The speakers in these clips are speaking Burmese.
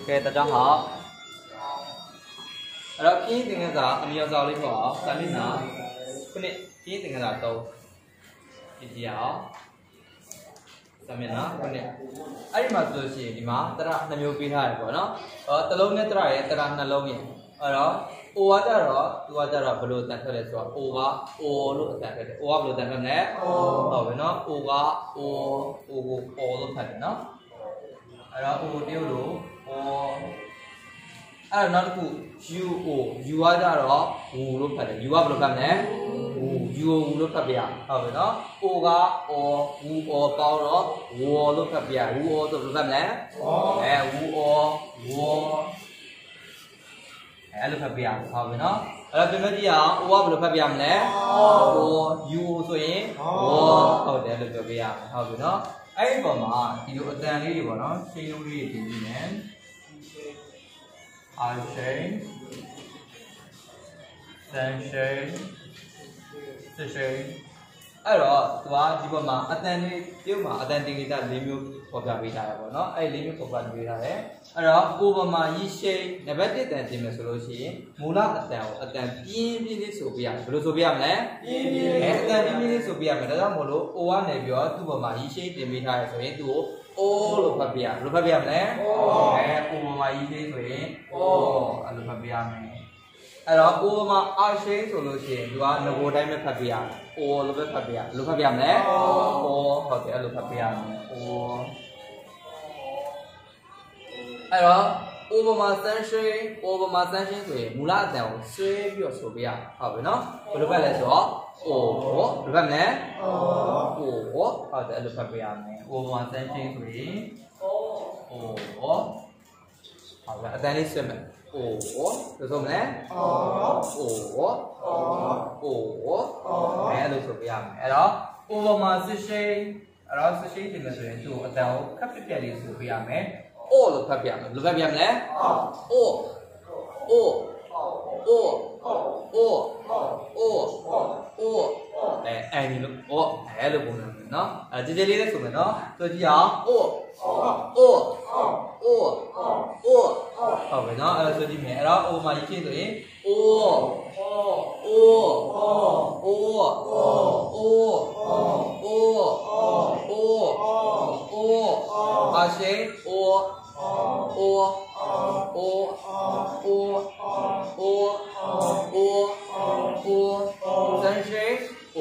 OK， 大家好。然后拼音定个啥？我们要找的话，咱们拿，可能拼音定个啥都，一条，咱们拿可能，哎嘛就是你嘛，当然那没有比他的喏，ตะลงเนี่ยตระရဲ့ตระနှလုံးရဲ့အဲ့တော့ O ကကြတော့သူကကြတော့ဘယ်လိုတန်ထွက်လဲဆိုတော့ O က O လို့အတန်ထွက်တယ် O ကဘယ်လိုတန်ထွက်လဲဟုတ်ပြီနော် O က O ကို O လို့ဖတ်တယ်နော်အဲ့တော့ O တရုပ်လို့ O အဲ့တော့နောက်တစ်ခု U O U ကကြတော့ U လို့ဖတ်တယ် U ကဘယ်လိုဖတ်မလဲ U U လို့ဖတ်ပြရဟုတ်ပြီနော် O က O U O ပေါင်းတော့ W လို့ဖတ်ပြရ W O ဆိုဘယ်လိုဖတ်မလဲW O Wအဲ့လိုဖတ်ပြရဟုတ်ပြီနော်အဲ့တော့ပြန်ကြည့်အောင် O ကဘယ်လိုဖတ်ပြရမလဲ O U ဆိုရင် O ဟုတ်တယ်လို့ပြောပြရမယ်ဟုတ်ပြီနော်အဲ့ဒီပုံမှာဒီလိုအတန်လေးတွေပေါ့နော်ရှင်းလုံးလေးတွေပြင်ပြီးမယ် I shade Sun shade The shade အဲ့တော့သူကဒီဘက်မှာအတန်လေးပြုတ်မှာအတန်တင်ကိစ္စ၄မျိုးပေါ်ပြပေးထားရပေါ့နော်အဲ့၄မျိုးပေါ်ပြပေးထားတယ်အဲ့တော့ကိုယ်ပေါ်မှာရီရှိန်နံပါတ်1တန်တင်မယ်ဆိုလို့ရှိရင်မူလအတန်ကိုအတန်ပြင်းပြင်းလေးဆိုပြရမယ်ဘယ်လိုဆိုပြရမလဲပြင်းပြင်းအတန်ပြင်းပြင်းလေးဆိုပြရမယ်ဒါကြောင့်မို့လို့ O ကနေပြီးတော့သူ့ပေါ်မှာရီရှိန်တင်ပေးထားရဆိုရင်သူ့ကို O လို့ဖတ်ပြရဘယ်လိုဖတ်ပြရမလဲ O ကိုပေါ်မှာရီရှိန်ဆိုရင် O အဲ့လိုဖတ်ပြရမယ်အဲ့တော့ O မှာ R ရှိန်ဆိုလို့ရှိရင်သူကငကိုတိုင်းပဲဖတ်ပြရမယ် O လို့ပဲဖတ်ပြရဘယ်လိုဖတ်ပြရမလဲ O ဟုတ်တယ်အဲ့လိုဖတ်ပြရမယ် O အဲ့တော့ O မှာ sunshine O မှာ sunshine ဆိုရင်မူလအတန်ကိုဆွဲပြီးတော့ဆိုပြရဟုတ်ပြီနော်ဘယ်လိုဖတ်လဲဆိုတော့ O ဘယ်လိုဖတ်မလဲ O ဟုတ်တယ်အဲ့လိုဖတ်ပြရမယ် O မှာ sunshine ဆိုရင် O ဟုတ်ပြီအတန်လေးဆွဲမယ် O လို့ဆိုမလဲ O အဲ့လိုဆိုပြရမယ်အဲ့တော့ O မှာ sunshine အဲ့တော့ sunshine တင်မယ်ဆိုရင်သူ့အတန်ကိုခပ်ပြပြလေးဆိုပြရမယ်O လို့ဖတ်ပြမယ်ဘယ်လိုဖတ်ပြမလဲ O အဲ့ဒီလို့ O အဲ့လိုပုံစံမျိုးเนาะကြည်ကြည်လေးလေးဆိုမယ်เนาะဆိုကြည့်အောင် O ဟုတ်ပြီเนาะအဲ့ဒါဆိုကြည့်မယ်အဲ့တော့ O မှာရေးချင်းဆိုရင် O အရှိ O sunshine O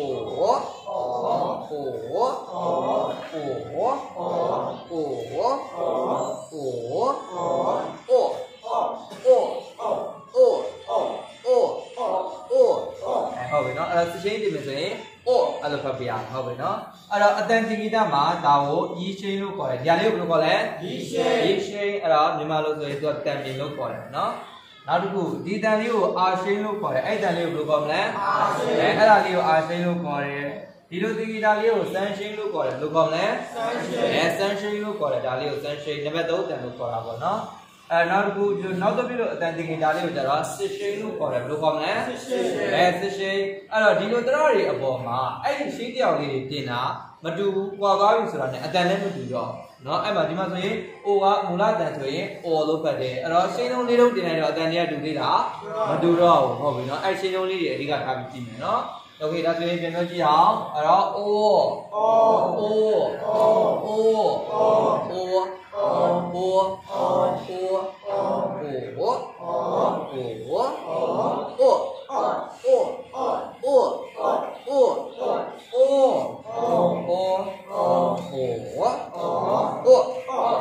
ဟုတ်ပြီเนาะအဲ့ဒါစချင်းတင်မယ်ဆိုရင် O အဲ့လိုဖတ်ပြရဟုတ်ပြီเนาะအဲ့တော့အတန်တင်ဂီတမှာဒါကိုရီရှိန်လို့ခေါ်တယ်ဒီဟာလေးကိုဘယ်လိုခေါ်လဲရီရှိန်အဲ့တော့မြန်မာလိုဆိုရင်သူကတန်ပြင်လို့ခေါ်တယ်เนาะနောက်တစ်ခုဒီတန်လေးကိုအာရှိန်လို့ခေါ်တယ်အဲ့တန်လေးကိုဘယ်လိုခေါ်မလဲအာရှိန်အဲ့ဒါလေးကိုအာရှိန်လို့ခေါ်တယ်ဒီလိုတင်ဂီတလေးကိုစန်ရှိန်လို့ခေါ်တယ်ဘယ်လိုခေါ်မလဲစန်ရှိန်လို့ခေါ်တယ်ဒါလေးကိုစန်ရှိန်နံပါတ်3တန်လို့ခေါ်တာပေါ့เนาะနောက်တစ်ခုနောက်တစ်ပြလို့အတန်တင်ဂီတာလေးကိုကျတော့စစ်ရှိန်လို့ခေါ်တယ်ဘယ်လိုခေါ်မလဲစစ်ရှိန်စစ်ရှိန်အဲ့တော့ဒီလိုတရားတွေအပေါ်မှာအဲ့ဒီရှင်းတရားလေးတွေတင်တာမတူဘူးကွာသွားပြီဆိုတာ ਨੇ အတန်လည်းမတူတော့เนาะအဲ့မှာဒီမှာဆိုရင် O ကမူလအတန်ဆိုရင် O လို့ဖတ်တယ်အဲ့တော့ရှင်းလုံးလေးလုံးတင်လိုက်တော့အတန်တွေကတူသေးတာမတူတော့ဘူးဟုတ်ပြီเนาะအဲ့ရှင်းလုံးလေးတွေအဓိကထားပြီးကြည့်မယ်เนาะโอเคဒါဆိုရင်ပြန်ပြောကြည့်အောင်အဲ့တော့ O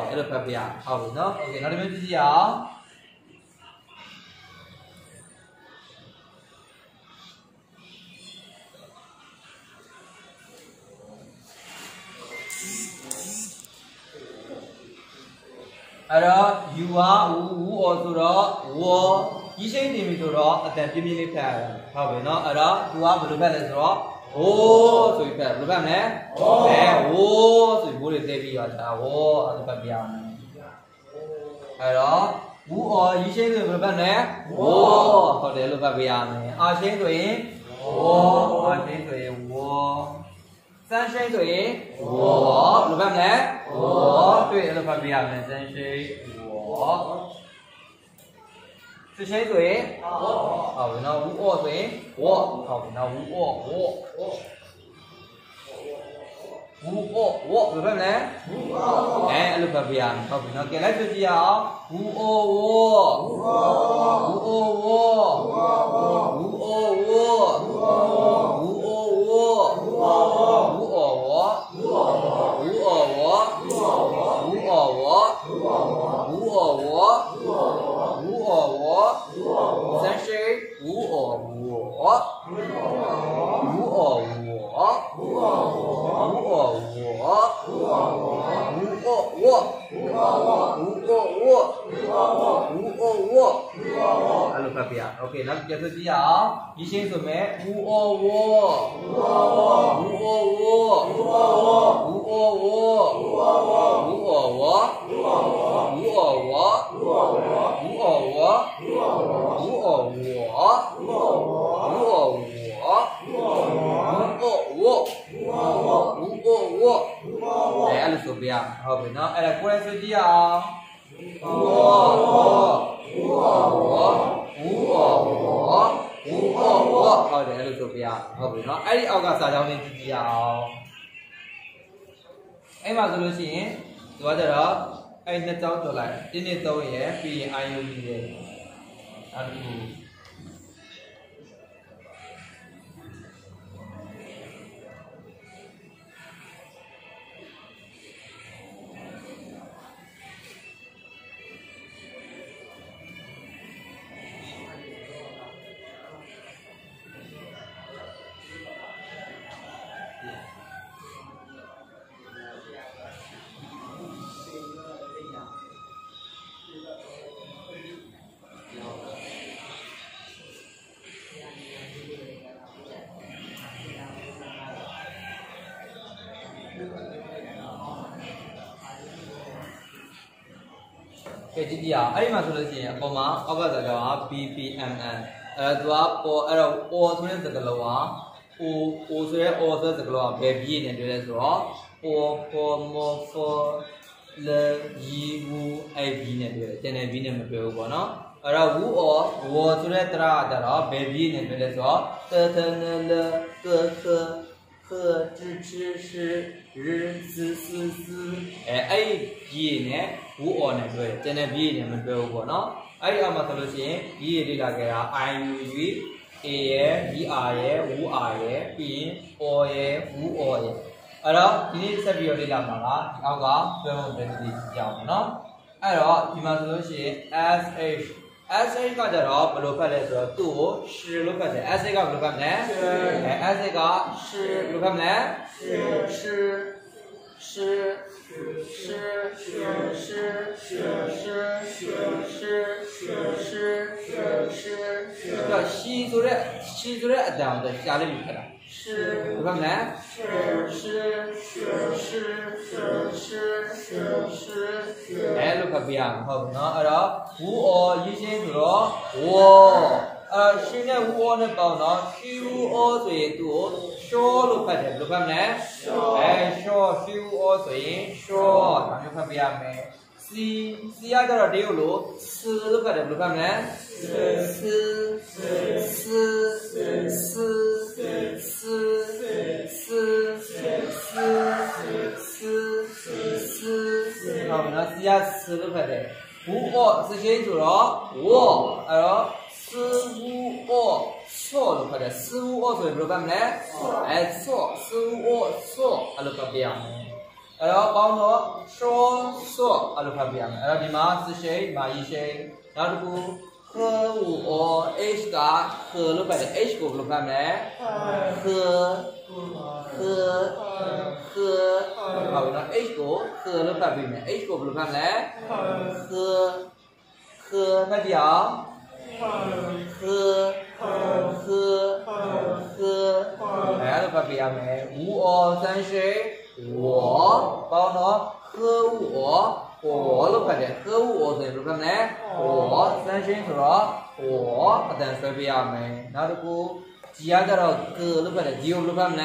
အဲ့လိုဖတ်ပြဟုတ်ပြီเนาะโอเคနောက်တစ်မျိုးကြည့်အောင်အဲ့တော့ U က U ဆိုတော့ W ကြီးရှိန်နေပြီဆိုတော့အတန်ပြင်းပြင်းလေးဖတ်ရတယ်ဟုတ်ပြီเนาะအဲ့တော့ U ကဘယ်လိုဖတ်လဲဆိုတော့ O ဆိုပြီးဖတ်ဘယ်လိုဖတ်မလဲ O ဆိုပြီးဘိုးတွေတဲပြီးတော့ဒါ O အဲ့လိုဖတ်ပြရမယ်အဲ့တော့ U ကြီးရှိန်ဆိုဘယ်လိုဖတ်လဲ O ဟုတ်တယ်လို့ဖတ်ပြရမယ်အာရှိန်ဆိုရင် O အာရှိန်ဆိုရင် O sunshine ဆိုရင် W ဘယ်လိုဖတ်မလဲ W တွေ့အဲ့လိုဖတ်ပြရမယ် sunshine W 是谁嘴？好，那无恶嘴，我，好，那无恶我。无恶，明白没？哎，录个边，好，那给来就这样，无恶我，无恶我，无恶我，无恶我，无恶我，无恶我，无恶我，三十无恶我，无恶我，阿鲁卡比亚 ，OK， 那接着讲，一先说咩？无恶我，无恶我，无恶我，无恶我，无恶我，无恶我，无恶我，无恶我，无恶我，无恶我，无恶我，无恶我，哎，阿鲁说比亚，好不？那哎，过来说讲，无我，好的，阿鲁说比亚，好不？那哎，奥个啥叫你自己啊？哎嘛，说先，做着了，哎，你找出来，今天找也比俺有意思，阿鲁。ကြည့်ကြအောင်အဲ့ဒီမှာဆိုလို့ရှိရင်အပေါ်မှာအောက်ကစကားက BPMN သူကပေါ်အဲ့တော့ O ဆိုတဲ့စကားလုံးက O ဆိုတဲ့ O ဆိုတဲ့စကားလုံးကဘယ်ပြည့်နေတွေ့လဲဆိုတော့ O for more for le yi wu အဲ့ဒီနဲ့တွေ့တယ်ကျန်တဲ့ B နဲ့မတွေ့ဘူးပေါ့နော်အဲ့တော့ wu or wo ဆိုတဲ့တရကကြတော့ဘယ်ပြည့်နေတွေ့လဲဆိုတော့ t t n l g h呵知知是日思思思အဲ့ဒီနဲ့ wu or နဲ့တွေ့တယ်ကျန်တဲ့ B နဲ့မတွေ့ဘူးပေါ့နော်အဲ့ဒီအောက်မှာဆိုလို့ရှိရင် B ရေလေ့လာခဲ့တာ I U U A ရယ် B R ရယ် wu R ရယ်ပြီးရင် O ရယ် wu or ရယ်အဲ့တော့ဒီနေ့ဆက်ပြီးတော့လေ့လာမှာကဒီအောက်ကပြောင်းတဲ့ဒီကြောင်းပေါ့နော်အဲ့တော့ဒီမှာဆိုလို့ရှိရင် SH ကကြတော့ဘယ်လိုဖတ်လဲဆိုတော့သူ့ကိုရှ်လို့ဖတ်တယ် SH ကဘယ်လိုဖတ်မလဲ SH ကရှ်ဘယ်လိုဖတ်မလဲရှဆိုတဲ့အတန်ကိုရှားလိုက်ပြီးခက်တာဘယ်လိုဖတ်မလဲအဲ့လိုဖတ်ပြရမှာဟုတ်ပြီနော်အဲ့တော့ wu or ရေးရှင်းဆိုတော့ wo ရှင်းတဲ့ wu or နဲ့ပေါင်းတော့ shi wu or ဆိုရင်သူ့ကို shaw လို့ဖတ်တယ်ဘယ်လိုဖတ်မလဲ shaw shi wu or ဆိုရင် shaw ဒါမျိုးဖတ်ပြရမယ် si ကကြတော့တရုတ်လို့ s လို့ဖတ်တယ်ဘယ်လိုဖတ်မလဲ 好，那是要吃的快点。wu or 是先做了 wo， 哎呦，吃 wu or 错了快点，吃 wu or 所以不是办呢？哎，错，吃 wu or 错，阿拉不一样。哎呦，帮我说错，阿拉不一样。哎呦，你妈是谁？妈一谁？然后这个。和 wu or h 个和了快点 h 个不是办呢？和，好，那 h 个和了快点呢 ？h 个不是办呢？和，快点啊！和，哎，都快别没。wu or 三十，我，帮我和 wu or。我了快点，和我是不是呢？我三声说我不但说不要没，那这个几下到了哥了快点，几有了快呢？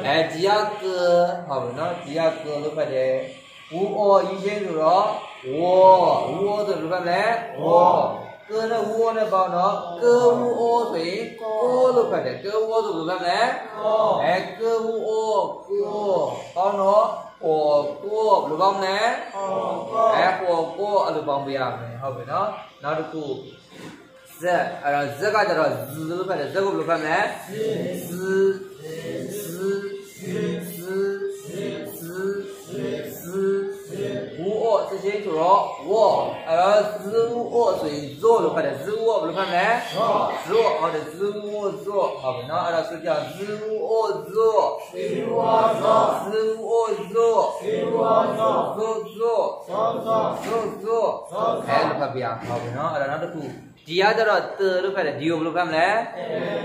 哎，几下哥，好不？那几下哥了快点，我一声说我的鲁班嘞，哥呢我呢包呢，哥我水，哥鲁班的，哥我的鲁班嘞，哎哥我包呢，火锅鲁班嘞，哎火锅鲁班不一样的，好不呢？那就不。这个叫做日鲁班的，这个鲁班嘞，五这些就说我，日五所以做鲁班的日五鲁班嘞，做好的日五做，好不呢？是叫日五做，哎，鲁班不一样，好不呢？那就不。ဒီရတော့တေလို့ဖတ်တယ်ဒီကိုဘယ်လိုဖတ်မလဲ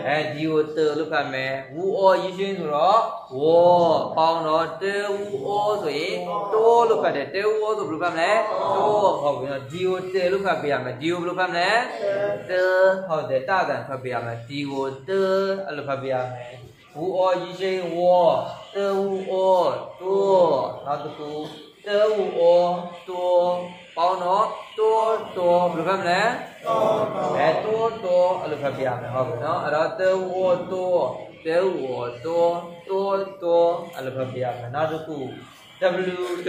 အဲဒီကိုတေလို့ဖတ်မယ်ဝူအောရည်ရှင်းဆိုတော့ဝေါ်ပေါင်းတော့တေဝူအောဆိုရင်တိုးလို့ဖတ်တယ်တေဝူအောဆိုဘယ်လိုဖတ်မလဲတိုးဟုတ်ပြီနော်ဒီကိုတေလို့ဖတ်ပေးရမယ်ဒီကိုဘယ်လိုဖတ်မလဲတေဟုတ်တယ်တကန်ဖတ်ပေးရမယ်ဒီကိုတေအဲ့လိုဖတ်ပေးရမယ်ဝူအောရည်ရှင်းဝေါ်တေဝူအောတိုးနောက်တစ်ခုတေဝူအောတိုးပေါင်းတော့တိုးဘယ်လိုဖတ်မလဲတိုးအဲ့လိုဖတ်ပြရမယ်ဟုတ်ပြီနော်အဲ့တော့တေဝတိုးအဲ့လိုဖတ်ပြရမယ်နောက်တစ်ခု W က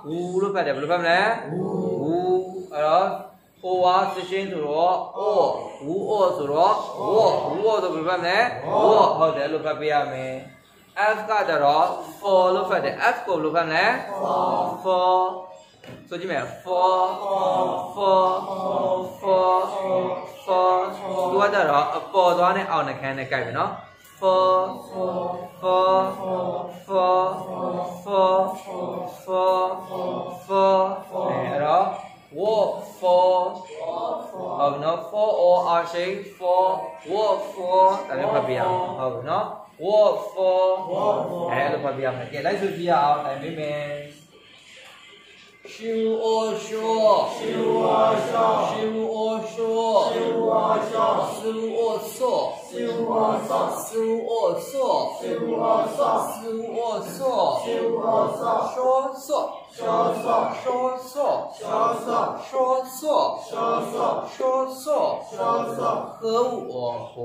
ဝူလို့ဖတ်တယ်ဘယ်လိုဖတ်မလဲဝူအဲ့တော့ O ဟာစရှင်းဆိုတော့ O ဝူ O ဆိုတော့ဝူ O ဆိုဘယ်လိုဖတ်မလဲဝူဟုတ်တယ်အဲ့လိုဖတ်ပြရမယ် F ကကြတော့ for လို့ဖတ်တယ် F ကိုဘယ်လိုဖတ်မလဲ forဆိုကြည့်မယ် for သူကကြတော့အပေါ်သွားနဲ့အောက်နှခမ်းနဲ့ကြိုက်ပြီနော် for အဲ့တော့ walk for ဟုတ်ပြီနော် for or are shape for walk for ဒါမျိုးဖတ်ပြရအောင်ဟုတ်ပြီနော် walk for အဲ့လိုဖတ်ပြရမယ်ကဲလိုက်ဆိုကြည့်ရအောင်တိုင်ပေးမယ်修哦修，师傅哦修，师傅哦修，师傅哦修，师傅哦说，师傅哦说，师傅哦说，师傅哦说，师傅哦说，师傅哦说，和我活，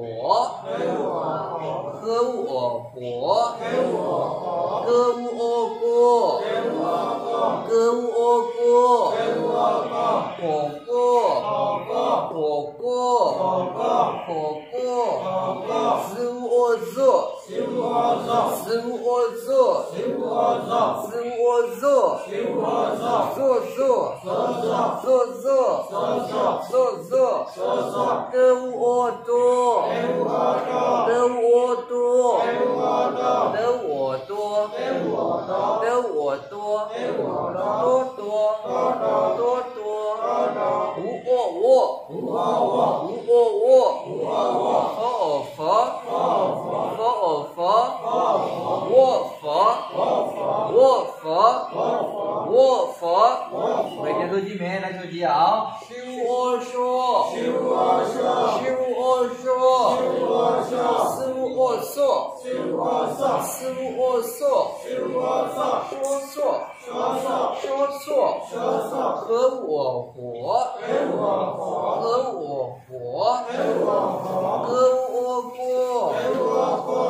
和我活，歌舞哦歌，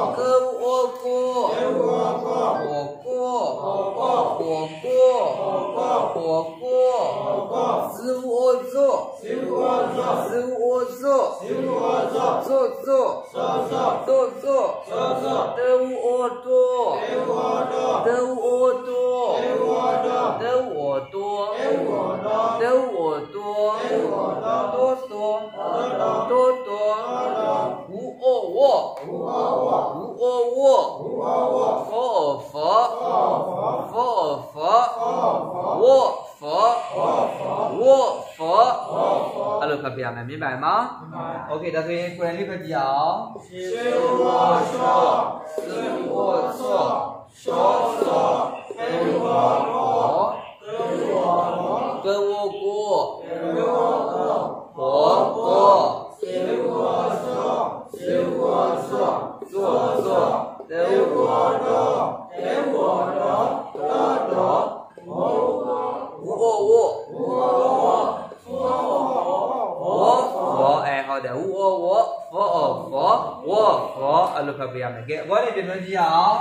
歌舞哦歌，火锅，食物哦做，食物哦做，歌舞哦多，အဲ့လိုဖတ်ပြရမယ်မြင်ပါမလားโอเคဒါဆိုရင်ကိုယ်တိုင်လေးဖတ်ကြည့်အောင်ရှေဝါရှောသေဝါဆောရှောသောသေဝါရောသေဝါကိုဘောဘောသေဝါဆောသေဝါဆောသောသေဝါရောတာတော်ဝ ပြရမယ်ကဲအဘောလေးပြန်ပြောကြည့်အောင်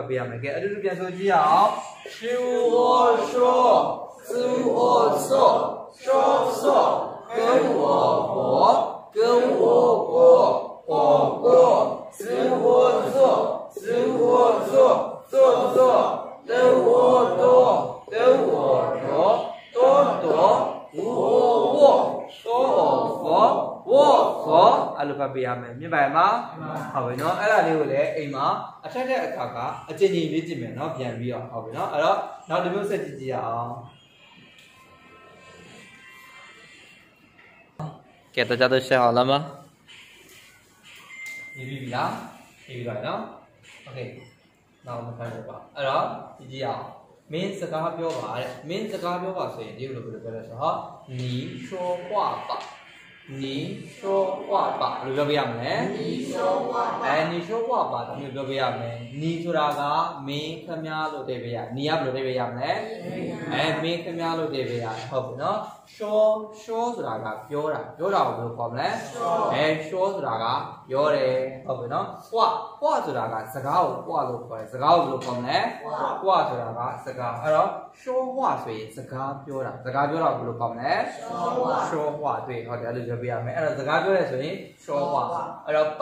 ပြရမယ်ကဲအတူတူပြန်ဆိုကြည့်အောင်ရှူဝရှောစူဝဆောရှောဆောကဲဝဘောကဲဝဘောဘောစူဝဆောစူဝဆောသောသောတေဝတောတေဝတောတောတောဝဝသောဘောဝခောအဲ့လိုဖတ်ပြရမယ်မြင်ပါမှာဟုတ်ပြီနော်အဲ့ဒါလေးကိုလည်းအိမ်မှာအထက်ထက်အခါကအကျဉ်းချင်းလေးကြည့်မယ်နော်ပြန်ပြီးတော့ဟုတ်ပြီနော်အဲ့တော့နောက်တစ်မျိုးဆက်ကြည့်ကြည့်အောင်ကဲတော့ကြတော့ရှင်းအောင်လားမဒီပြီလားဒီပြီလားနော်โอเคနောက်မှဖတ်ရပါအဲ့တော့ကြည့်ကြည့်အောင်မင်းစကားပြောပါတဲ့မင်းစကားပြောပါဆိုရင်ဒီလိုပြောလဲဆိုတော့你说话吧你说话吧ဘယ်လိုပြောပြရမလဲ你说话吧你说话吧ဒါမျိုးပြောပြရမယ်你ဆိုတာကမင်းခမည်းလို့တဲ့ပြရ你ကဘယ်လိုတဲ့ပြရမလဲမင်းခမည်းလို့တဲ့ပြရဟုတ်ပြီနော်说ဆိုတာကပြောတာကိုဘယ်လိုခေါ်မလဲ说ဆိုတာကပြောတယ်ဟုတ်ပြီနော်话ဆိုတာကစကားကို话လို့ခေါ်တယ်စကားကိုဘယ်လိုခေါ်မလဲ话ဆိုတာကစကားအဲ့တော့说话ဆိုရင်စကားပြောတာဘယ်လိုခေါ်မလဲ说话对ဟုတ်တယ်အဲ့လိုပြောပြရမယ်အဲ့တော့စကားပြောရဲဆိုရင်说话အဲ့တော့ပ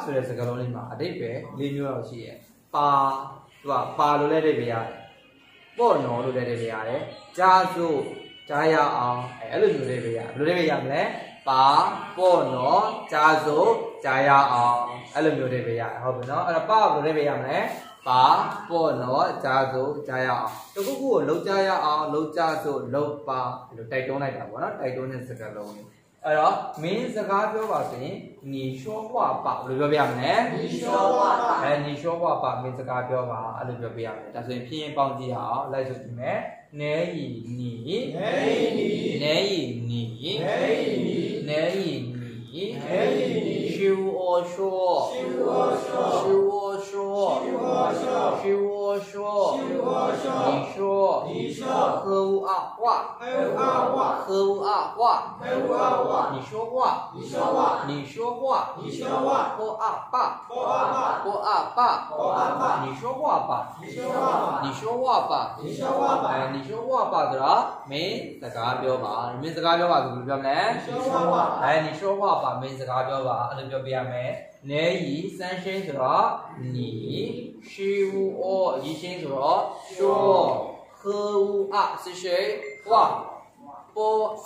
ဆိုတဲ့စကားလုံးလေးမှာအဓိပ္ပာယ်၄မျိုးလောက်ရှိတယ်သူကပါလို့လည်းအဓိပ္ပာယ်ရတယ်ပေါ့နော်လို့လည်းအဓိပ္ပာယ်ရတယ်ကြားစို့ကြားရအောင်အဲ့လိုမျိုးလေးပဲရဘယ်လိုလေးပဲရမလဲပါပေါ့နော်ကြားစို့ကြားရအောင်အဲ့လိုမျိုးလေးပဲရဟုတ်ပြီနော်အဲ့တော့ပါဘယ်လိုလေးပဲရမလဲပါပေါ့နော်ကြားစို့ကြားရအောင်တခုခုကိုလုံးကြားရအောင်လုံးကြားစို့လုံးပါဒီလိုတိုက်တွန်းလိုက်တာပေါ့နော်တိုက်တွန်းတဲ့စကားလုံးလေးအဲ့တော့မင်းစကားပြောပါဆိုရင်你说话吧ဘယ်လိုပြောပြရမလဲ你说话吧你说话吧မင်းစကားပြောပါအဲ့လိုပြောပြရမယ်ဒါဆိုရင်ဖြင်းပေါင်းကြည့်အောင်လိုက်ဆိုကြည့်မယ်နဲဤနီရှူအောရှော你说和无啊话你说话和啊爸你说话吧你说话ဆိုတာမင်းစကားပြောပါမင်းစကားပြောပါဆိုဘယ်လိုပြောမလဲ你说话吧မင်းစကားပြောပါအဲ့လိုပြောပြရမယ်နဲဤစမ်းရှင်းဆိုတော့你虚无哦一心ဆိုတော့说和无啊是谁话波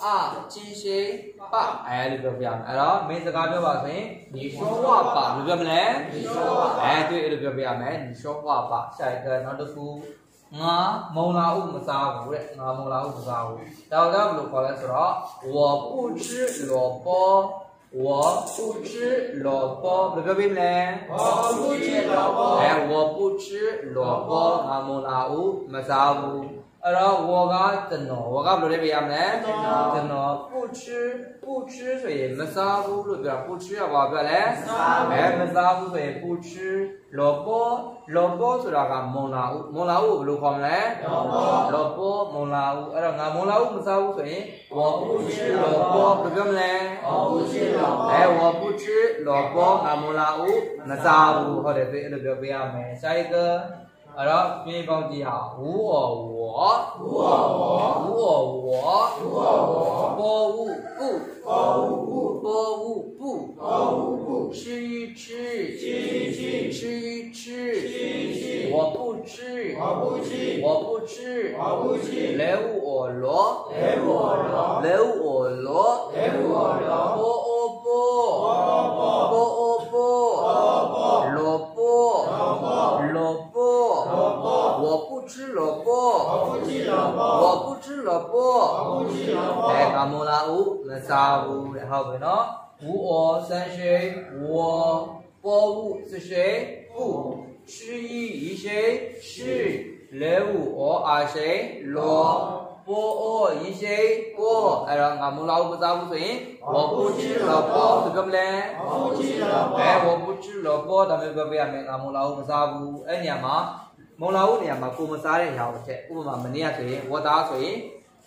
啊金谁爸အဲ့လိုပြောပြရမယ်အဲ့တော့မင်းစကားပြောပါဆိုရင်你说话吧ဘယ်လိုပြောမလဲ对အဲ့လိုပြောပြရမယ်你说话吧下一个နောက်တစ်ခုငါမုံလာဥမစားဘူးတဲ့ငါမုံလာဥမစားဘူးဒါကဘယ်လိုခေါ်လဲဆိုတော့我不吃萝卜我不吃萝卜ဘယ်လိုပြောပြမလဲ我不吃萝卜ငါမုံလာဥမစားဘူးအဲ့တော့我ကကျွန်တော်我ကဘယ်လိုလဲပြရမလဲကျွန်တော်不吃ဆိုရင်မစားဘူးလို့ပြော不吃ကဘာပြောလဲမစားဘူးဆိုရင်不吃萝卜ဆိုတာကမုံလာဥကိုဘယ်လိုခေါ်မလဲ萝卜မုံလာဥအဲ့တော့ငါမုံလာဥမစားဘူးဆိုရင်我不吃萝卜ဘယ်လိုပြောမလဲ我不吃萝卜ငါမုံလာဥမစားဘူးဟုတ်တယ်အဲ့လိုပြောပြရမယ်下一个အဲ့တော့ပြင်ပေါင်းကြည့်အောင်ဝူအော်ဝေါ်ဘောဝူပု吃一吃我不吃雷乌俄罗萝卜我不吃萝卜我不吃萝卜ငါမလာဘူးမစားဘူးတဲ့ဟုတ်ပြီနော်无我三谁我波物是谁不吃一谁是雷物我二谁罗波哦一谁波အဲ့တော့ငါမလာဘူးမစားဘူးဆိုရင်我不吃萝卜ဆိုကြမလဲ我不吃萝卜ဒါမျိုးပြောပြရမယ်ငါမလာဘူးမစားဘူးအဲ့နေရာမှာမုံလာဦးနေရာမှာကိုမစားတဲ့ຢာကိုထည့်ဥပမာမနေ့ကဆိုရင်ဝတ်သားဆိုရင်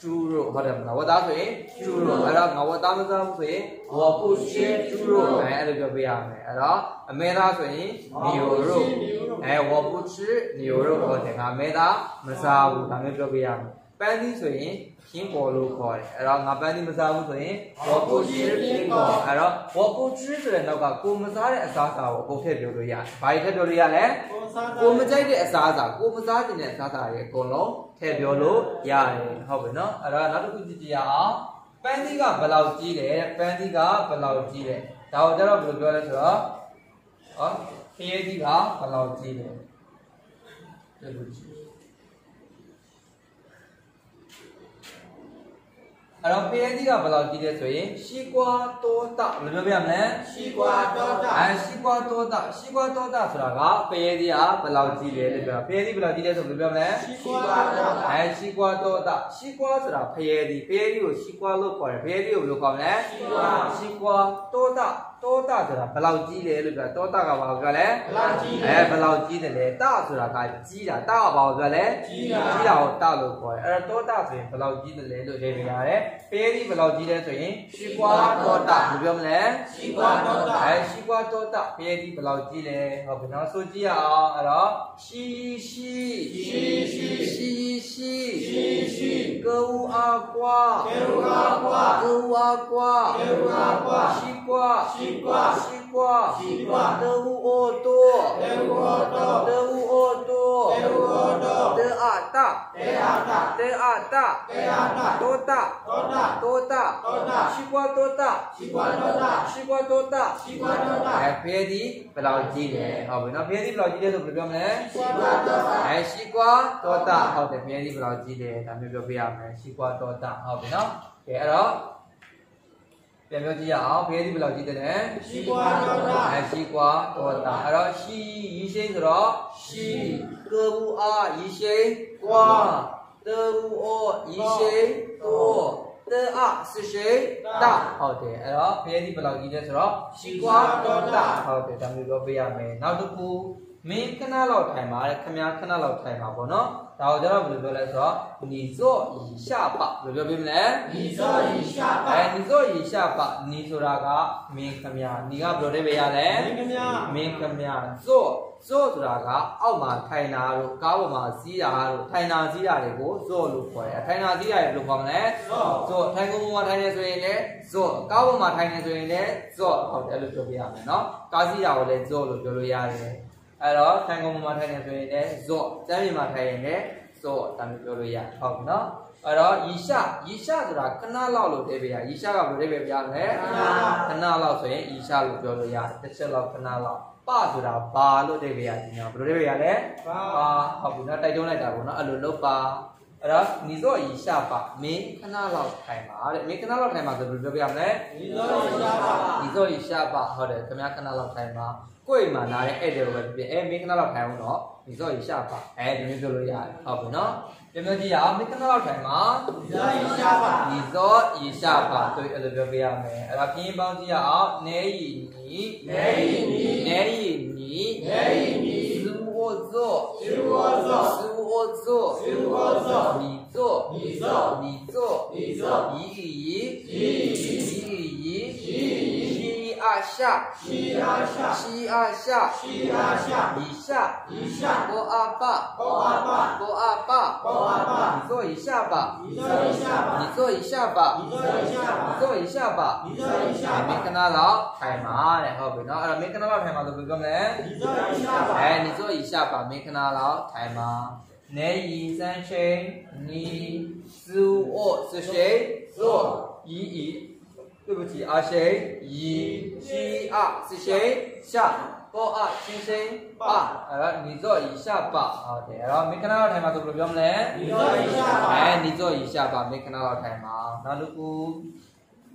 ကျူရိုဟုတ်တယ်မလားဝတ်သားဆိုရင်ကျူရိုအဲ့တော့ငါဝတ်သားမစားဘူးဆိုရင်ဝပုရှေကျူရိုအဲ့လိုပြောပြရမယ်အဲ့တော့အမဲသားဆိုရင်နီယိုရိုဝပုရှေနီယိုရိုဟုတ်တယ်ငါအမဲသားမစားဘူးဒါမျိုးပြောပြရမယ်ပန်းသီးဆိုရင်ခင်းပေါ်လို့ခေါ်တယ်အဲ့တော့ငါပန်းသီးမစားဘူးဆိုရင်ဝပုရှေခင်းပေါ်အဲ့တော့ဝပုရှေဆိုတဲ့နောက်ကကိုမစားတဲ့အစားအစာကိုအကုန်ထည့်ပြောလို့ရတယ်ဘာတွေထည့်ပြောလို့ရလဲကိုမကြိုက်တဲ့အစားအစာကိုမစားခြင်းတဲ့အစားအစာတွေအကုန်လုံးထည့်ပြောလို့ရတယ်ဟုတ်ပြီနော်အဲ့တော့နောက်တစ်ခုကြည့်ကြရအောင်ပန်းသီးကဘယ်လောက်ကြီးလဲပန်းသီးကဘယ်လောက်ကြီးလဲဒါကိုကျတော့ဘယ်လိုပြောလဲဆိုတော့ခရီးသီးကဘယ်လောက်ကြီးလဲဒီလိုကြီးအဲ့တော့ဖရဲသီးကဘယ်လောက်ကြီးလဲဆိုရင်ရှီကွာတောတာဘယ်လိုပြောပြမလဲရှီကွာတောတာရှီကွာတောတာဆိုတာကဖရဲသီးကဘယ်လောက်ကြီးလဲလို့ပြောတာဖရဲသီးဘယ်လောက်ကြီးလဲဆိုဘယ်လိုပြောမလဲရှီကွာတောတာရှီကွာတောတာရှီကွာဆိုတာဖရဲသီးကိုရှီကွာလို့ခေါ်တယ်ဖရဲသီးကိုဘယ်လိုခေါ်မလဲရှီကွာတောတာဆိုတာဘယ်လောက်ကြီးလဲလို့ပြောတောတာကဘာကိုပြောလဲဘယ်လောက်ကြီးဘယ်လောက်ကြီးတယ်လဲတာဆိုတာကကြီးတာတာကဘာကိုပြောလဲကြီးတာကိုတာလို့ခေါ်တယ်အဲ့တော့တောတာဆိုရင်ဘယ်လောက်ကြီးတယ်လဲလို့ရေးပြရတယ်ဖရဲသီးဘယ်လောက်ကြီးလဲဆိုရင်ရှီကွာတောတာဘယ်လိုပြောမလဲရှီကွာတောတာရှီကွာတောတာဖရဲသီးဘယ်လောက်ကြီးလဲဟုတ်ပြီနော်ဆိုကြည့်ရအောင်အဲ့တော့ရှီ歌无阿瓜西瓜得无恶多得阿大多大西瓜多大ဖရဲသီးဘယ်လောက်ကြီးလဲဟုတ်ပြီနော်ဖရဲသီးဘယ်လောက်ကြီးလဲဆိုဘယ်လိုပြောမလဲ西瓜多大ဟုတ်တယ်ဖရဲသီးဘယ်လောက်ကြီးလဲဒါမျိုးပြောပြရမယ်西瓜多大ဟုတ်ပြီနော်ကဲအဲ့တော့ပြန်ပြောကြည့်ရအောင်ဖရဲသီးဘယ်လောက်ကြီးတယ်လဲ西瓜多大အဲ့တော့ရှီရီရှိဆိုတော့ရှီ歌无啊ရီရှိ瓜得无哦ရီရှိ多得啊是谁大ဟုတ်တယ်အဲ့တော့ဖရဲသီးဘယ်လောက်ကြီးလဲဆိုတော့西瓜多大ဟုတ်တယ်ဒါမျိုးပြောပြရမယ်နောက်တစ်ခုမင်းခဏလောက်ထိုင်ပါတဲ့ခင်ဗျားခဏလောက်ထိုင်ပါပေါ့နော်ဒါကိုကျတော့ဘယ်လိုပြောလဲဆိုတော့你坐一下吧ဘယ်လိုပြောပြမလဲ你坐一下吧你ဆိုတာကမင်းခင်ဗျာ你ကဘယ်လိုလဲပြရလဲမင်းခင်ဗျာဆိုတာကအောက်မှာထိုင်တာတို့ကားပေါ်မှာစီးတာတို့ထိုင်တာစီးတာတွေကိုဇော့လို့ခေါ်တယ်ထိုင်တာစီးတာတွေဘယ်လိုခေါ်မလဲဇော့ထိုင်ကုန်ပေါ်မှာထိုင်နေဆိုရင်လည်းဇော့ကားပေါ်မှာထိုင်နေဆိုရင်လည်းဇော့ဟုတ်တယ်အဲ့လိုပြောပြရမယ်နော်ကားစီးတာကိုလည်းဇော့လို့ပြောလို့ရတယ်အဲ့တော့ထိုင်ကုန်ပေါ်မှာထိုင်နေဆိုရင်လည်းဇော့ကျမ်းမြေမှာထိုင်ရင်လည်းဇော့ဒါမျိုးပြောလို့ရဟုတ်ပြီနော်အဲ့တော့ရီရှာဆိုတာခဏလောက်လို့ပြောပြရရီရှာကဘယ်လိုပြောပြရမလဲခဏလောက်ဆိုရင်ရီရှာလို့ပြောလို့ရတယ်တစ်ချက်လောက်ခဏလောက်ပဆိုတာဘာလို့ပြောပြရဒီနော်ဘယ်လိုပြောပြရလဲဘာဟုတ်ပြီနော်တိုက်တွန်းလိုက်တာပေါ့နော်အဲ့လိုလုပ်ပါအဲ့တော့你坐一下吧မင်းခဏလောက်ထိုင်ပါတဲ့မင်းခဏလောက်ထိုင်ပါဆိုဘယ်လိုပြောပြရမလဲ你坐一下吧ဟုတ်တယ်ခင်ဗျားခဏလောက်ထိုင်ပါကိုယ်မှာနားတဲ့ဧည့်သည်ကိုပဲပြမင်းခဏလောက်ထိုင်အောင်တော့你坐一下吧ဒီမျိုးပြောလို့ရတယ်ဟုတ်ပြီနော်ပြန်ပြောကြည့်ရအောင်မင်းခဏလောက်ထိုင်ပါ你坐一下吧ဆိုအဲ့လိုပြောပြရမယ်အဲ့တော့ပြင်းပေါင်းကြည့်ရအောင်နေရီနီ十五座你坐西二下一下波阿爸你坐一下吧မင်းခဏလောက်ထိုင်ပါတဲ့ဟုတ်ပြီနော်အဲ့တော့မင်းခဏလောက်ထိုင်ပါဆိုဘယ်ပြောမလဲ你坐一下吧မင်းခဏလောက်ထိုင်ပါနေရီ三谁你十五是谁坐对不起啊谁一七二是谁下ပေါ်အချင်းချင်းပါအဲ့တော့နီဇော့ဤရှာပါဟုတ်တယ်အဲ့တော့မေခဏလောက်ထိုင်မှာဆိုဘယ်လိုပြောမလဲနီဇော့ဤရှာပါနီဇော့ဤရှာပါမေခဏလောက်ထိုင်မှာနောက်တစ်ခု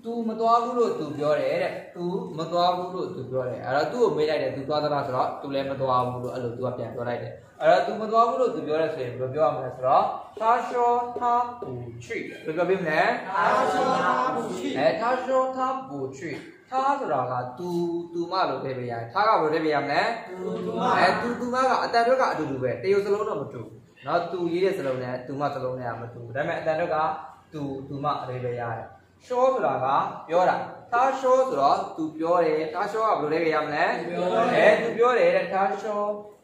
तू မသွားဘူးလို့ तू ပြောတယ်တဲ့ तू မသွားဘူးလို့ तू ပြောတယ်အဲ့တော့ तू ကိုမေးလိုက်တယ် तू သွားသလားဆိုတော့ तू လည်းမသွားဘူးလို့အဲ့လို तू ကပြန်ပြောလိုက်တယ်အဲ့တော့ तू မသွားဘူးလို့ तू ပြောရဲဆိုရင်ဘယ်လိုပြောရမလဲဆိုတော့他说他不去ဘယ်လိုပြောပြမလဲ他说他不去他说他不去他ဆိုတာက तू မလို့ထည့်ပေးရတယ်他ကဘယ်လိုထည့်ပေးရမလဲ तू မကအတန်တို့ကအတူတူပဲတရုပ်စလုံးတော့မတူเนาะ तू ရေးတဲ့စလုံးနဲ့ तू မစလုံးနဲ့ကမတူဒါပေမဲ့အတန်တို့က तू မအရေးပဲရတယ်ရှောဆိုတာကပြောတာ他说ဆိုတော့ तू ပြောတယ်他说ကဘယ်လိုလဲကြရမလဲ तू ပြောတယ်တဲ့他说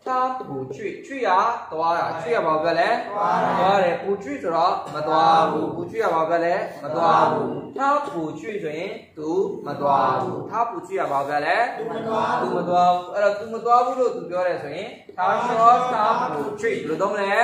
他不去去ရသွားတာ去ရဘာပြောလဲသွားတယ်不去ဆိုတော့မသွားဘူး不去ရဘာပြောလဲမသွားဘူး他不去ဆိုရင် तू မသွားဘူး他不去ရဘာပြောလဲ तू မသွားဘူးအဲ့တော့ तू မသွားဘူးလို့ तू ပြောတယ်ဆိုရင်他说他不去ဘယ်လိုသုံးမလဲ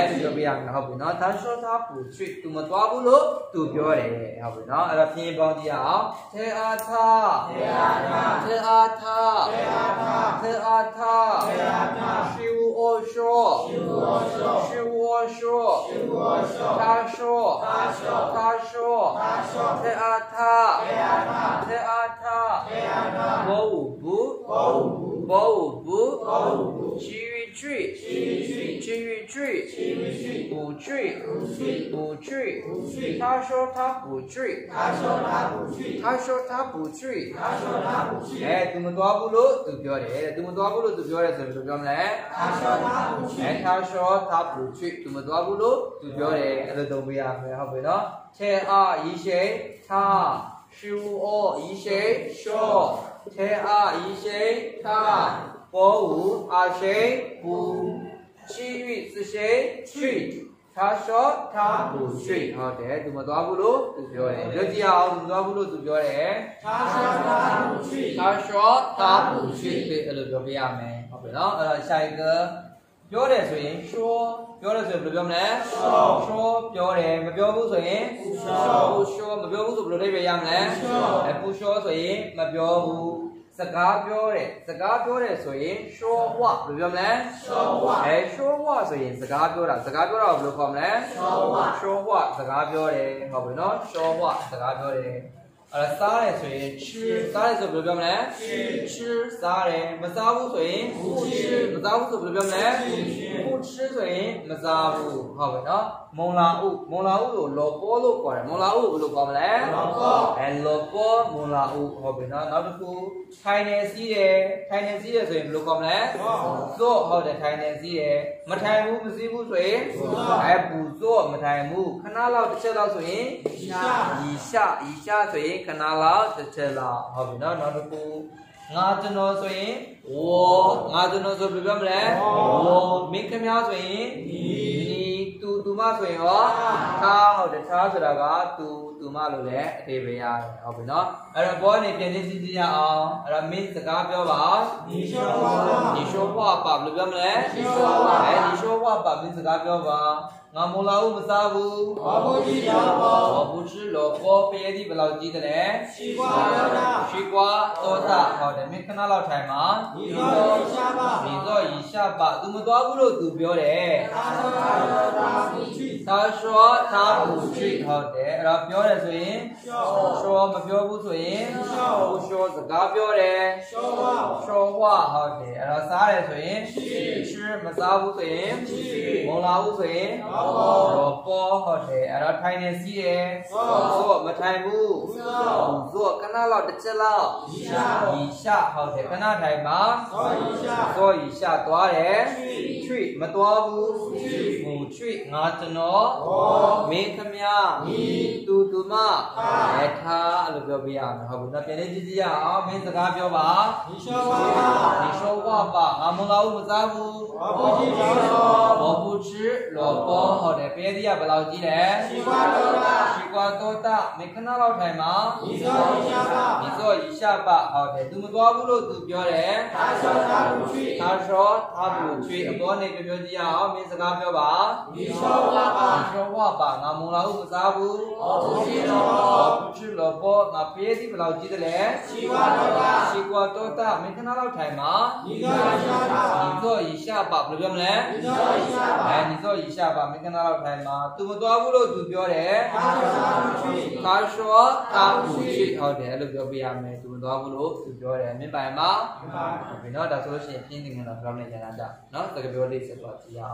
ဒီလိုပြရမယ်ဟုတ်ပြီနော်他说他不去 तू မသွားဘူးလို့ तू ပြောတယ်ဟုတ်ပြီနော်အဲ့တော့ပြင်းပေါင်းကြည့်အောင်သေအားထားသေအားထားသေအားထားသေအားထားသေအားထားသေအားထား虚无而说虚无而说虚无而说虚无而说他说他说他说他说သေအားထားသေအားထားသေအားထားသေအားထားဘောဝဘူးဘောဝဘူးဘောဝဘူးဘောဝဘူး其余句其余句不去不去他说他不去他说他不去他说他不去他说他不去သူမသွားဘူးလို့ तू ပြောတယ်သူမသွားဘူးလို့ तू ပြောတယ်ဆိုရင်ဘယ်လိုပြောမလဲ他说他不去他说他不去 तू မသွားဘူးလို့ तू ပြောတယ်အဲ့လိုသုံးပေးရမယ်ဟုတ်ပြီနော်ထဲအားဤရှိ他虚无ဤရှိ说ထဲအားဤရှိ他ဘောဝအာရှိဘူ其余是谁去他说他不去ဟုတ်တယ်သူမသွားဘူးလို့ तू ပြောတယ်ပြောကြည့်အောင်သူမသွားဘူးလို့ तू ပြောတယ်他说他不去他说他不去အဲ့လိုပြောပြရမယ်ဟုတ်ပြီနော်အဲ့တော့下一个ပြောတယ်ဆိုရင်说ပြောတယ်ဆိုရင်ဘယ်လိုပြောမလဲ说ပြောတယ်မပြောဘူးဆိုရင်不说မပြောဘူးဆိုဘယ်လိုလုပ်ရမလဲ不说ဆိုရင်မပြောဘူးစကားပြောတယ်ဆိုရင်说话ဘယ်လိုပြောမလဲ说话ဆိုရင်စကားပြောတာဘယ်လိုခေါ်မလဲ说话စကားပြောတယ်ဟုတ်ပြီနော်说话စကားပြောတယ်အဲ့ဒါစားတယ်ဆိုရင်စားတယ်ဆိုဘယ်လိုပြောမလဲစားတယ်မစားဘူးဆိုရင်မစားဘူးဆိုဘယ်လိုပြောမလဲ不吃ဆိုရင်မစားဘူးဟုတ်ပြီနော်မုံလာဥကိုလောပေါ်လို့ခေါ်တယ်မုံလာဥဘယ်လိုခေါ်မလဲလောပေါ်မုံလာဥဟုတ်ပြီနော်နောက်တစ်ခုထိုင်နေစီးတယ်ဆိုရင်ဘယ်လိုခေါ်မလဲသို့ဟုတ်တယ်ထိုင်နေစီးတယ်မထိုင်ဘူးမစီးဘူးဆိုရင်ပူသို့မထိုင်ဘူးခဏလောက်တစ်ချက်လောက်ဆိုရင်ဤရှာဆိုရင်ခဏလောက်တစ်ချက်လောက်ဟုတ်ပြီနော်နောက်တစ်ခုငါကျွန်တော်ဆိုရင်ငါကျွန်တော်ဆိုဘယ်လိုပြောမလဲမင်းခမဆိုရင်သူမဆိုရင်ရောထားဟုတ်တယ်ထားဆိုတာကသူမလို့လည်းအသေးပဲရတယ်ဟုတ်ပြီနော်အဲ့တော့ဘောနေပြန်ကြည့်ရအောင်အဲ့တော့မင်းစကားပြောပါ你说话吧ဘယ်လိုပြောမလဲ你说话吧မင်းစကားပြောပါငါမလာဘူးမစားဘူးဘာဘူးကြည့်ရပါဘာဘူးချလောပေါ်ပရဲ့ဒီဘယ်လောက်ကြည့်တယ်ရှိကွာသောတာဟုတ်တယ်မင်းခဏလောက်ထိုင်ပါဒီတော့ဤရှာပါသူမသွားဘူးလို့သူပြောတယ်他说他不去ဟုတ်တယ်အဲ့တော့ပြောတယ်ဆိုရင်说မပြောဘူးဆိုရင်不说စကားပြောတယ်说话ဟုတ်တယ်အဲ့တော့စားတယ်ဆိုရင်吃မစားဘူးဆိုရင်မလာဘူးဆိုရင်ပေါ်ဟုတ်တယ်အဲ့တော့ထိုင်နေစီးတယ်ဆိုမထိုင်ဘူးဆိုခဏလောက်တစ်ချက်လောက်ဤရှာဟုတ်တယ်ခဏထိုင်ပါဆိုဤရှာသွားတယ်ချွိမသွားဘူးချွိငါကျွန်တော်မင်းခမသူမထားအဲ့လိုပြောပြရမယ်ဟုတ်ဘူးနော်ပြန်လေးကြည့်ရအောင်မင်းစကားပြောပါ你说话吧ငါမလာဘူးမစားဘူး我不吃萝卜好的别的不老记嘞西瓜多大没看到老太吗你坐一下吧好的怎么多不咯都标嘞他说他不去我那个标记啊没事干标吧你说话吧俺们老不啥不我不吃萝卜那别的不老记的嘞西瓜多大没看到老太吗你坐一下吧不标嘞你坐一下吧没看到老太吗怎么多不咯都标嘞他说他不去好的都标不一样没怎么多不咯都标嘞明白吗明白那到时候先拼定了不要那简单的喏这个标的是多几样